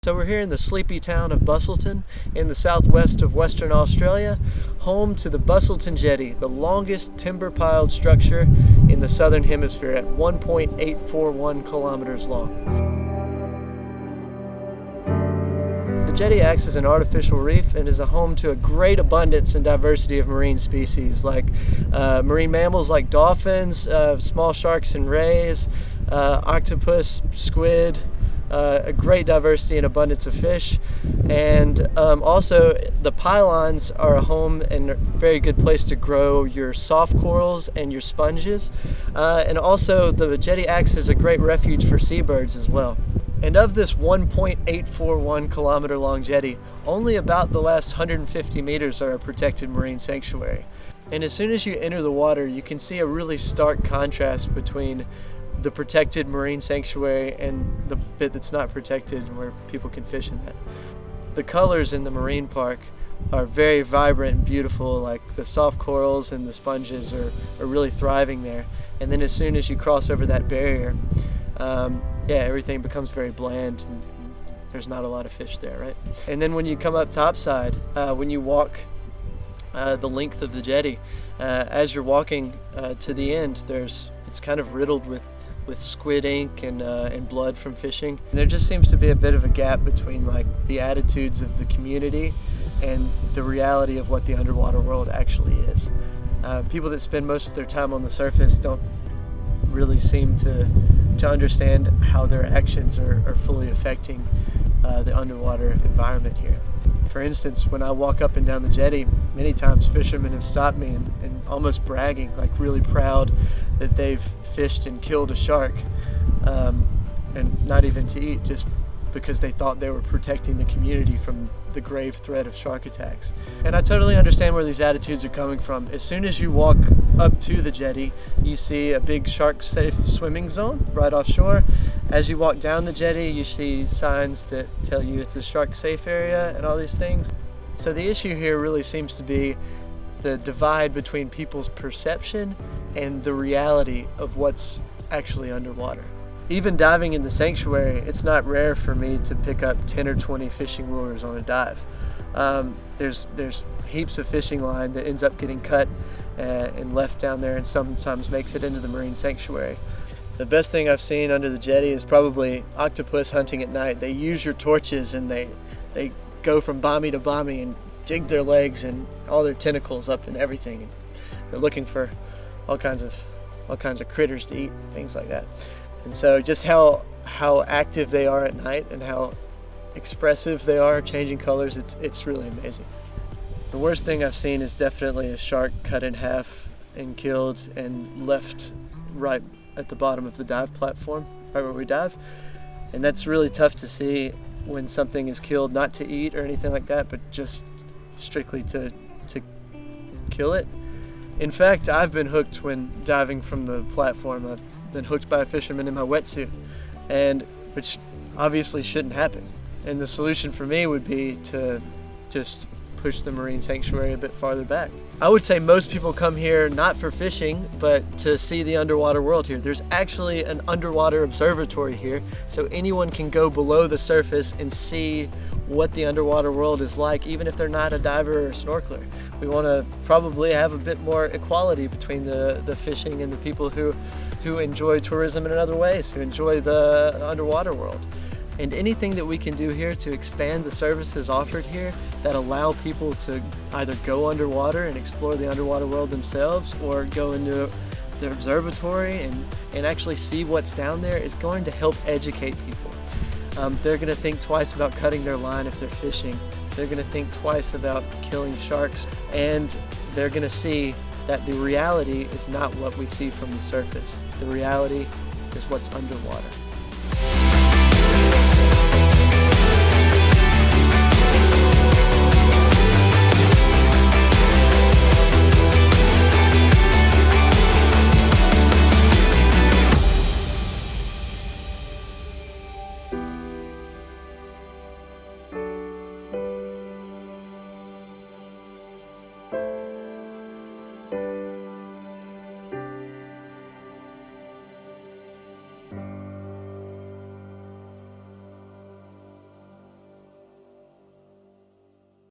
So we're here in the sleepy town of Busselton in the southwest of Western Australia, home to the Busselton Jetty, the longest timber-piled structure in the southern hemisphere at 1.841 kilometers long. The jetty acts as an artificial reef and is a home to a great abundance and diversity of marine species like marine mammals like dolphins, small sharks and rays, octopus, squid, a great diversity and abundance of fish, and also the pylons are a home and a very good place to grow your soft corals and your sponges, and also the jetty acts as a great refuge for seabirds as well. And of this 1.841 kilometer long jetty, only about the last 150 meters are a protected marine sanctuary. And as soon as you enter the water, you can see a really stark contrast between the protected marine sanctuary and the bit that's not protected where people can fish in that. The colors in the marine park are very vibrant and beautiful, like the soft corals and the sponges are really thriving there. And then as soon as you cross over that barrier, everything becomes very bland and there's not a lot of fish there, right? And then when you come up topside, when you walk the length of the jetty, as you're walking to the end, it's kind of riddled with squid ink and blood from fishing. And there just seems to be a bit of a gap between like the attitudes of the community and the reality of what the underwater world actually is. People that spend most of their time on the surface don't really seem to understand how their actions are fully affecting the underwater environment here. For instance, when I walk up and down the jetty, many times fishermen have stopped me and almost bragging, like really proud that they've fished and killed a shark, and not even to eat, just because they thought they were protecting the community from the grave threat of shark attacks. And I totally understand where these attitudes are coming from. As soon as you walk up to the jetty, you see a big shark safe swimming zone right offshore. As you walk down the jetty, you see signs that tell you it's a shark safe area and all these things. So the issue here really seems to be the divide between people's perception and the reality of what's actually underwater. Even diving in the sanctuary, it's not rare for me to pick up 10 or 20 fishing lures on a dive. There's heaps of fishing line that ends up getting cut and left down there and sometimes makes it into the marine sanctuary. The best thing I've seen under the jetty is probably octopus hunting at night. They use your torches and they go from bommy to bommy and dig their legs and all their tentacles up and everything. They're looking for all kinds of critters to eat, things like that. And so just how active they are at night and how expressive they are, changing colors, it's really amazing. The worst thing I've seen is definitely a shark cut in half and killed and left right at the bottom of the dive platform, right where we dive. And that's really tough to see when something is killed, not to eat or anything like that, but just strictly to kill it. In fact, I've been hooked when diving from the platform. I've been hooked by a fisherman in my wetsuit, and which obviously shouldn't happen. And the solution for me would be to just push the marine sanctuary a bit farther back. I would say most people come here not for fishing, but to see the underwater world here. There's actually an underwater observatory here, so anyone can go below the surface and see what the underwater world is like, even if they're not a diver or a snorkeler. We want to probably have a bit more equality between the fishing and the people who enjoy tourism in other ways, who enjoy the underwater world. And anything that we can do here to expand the services offered here that allow people to either go underwater and explore the underwater world themselves or go into the observatory and actually see what's down there is going to help educate people. They're going to think twice about cutting their line if they're fishing. They're going to think twice about killing sharks, and they're going to see that the reality is not what we see from the surface. The reality is what's underwater.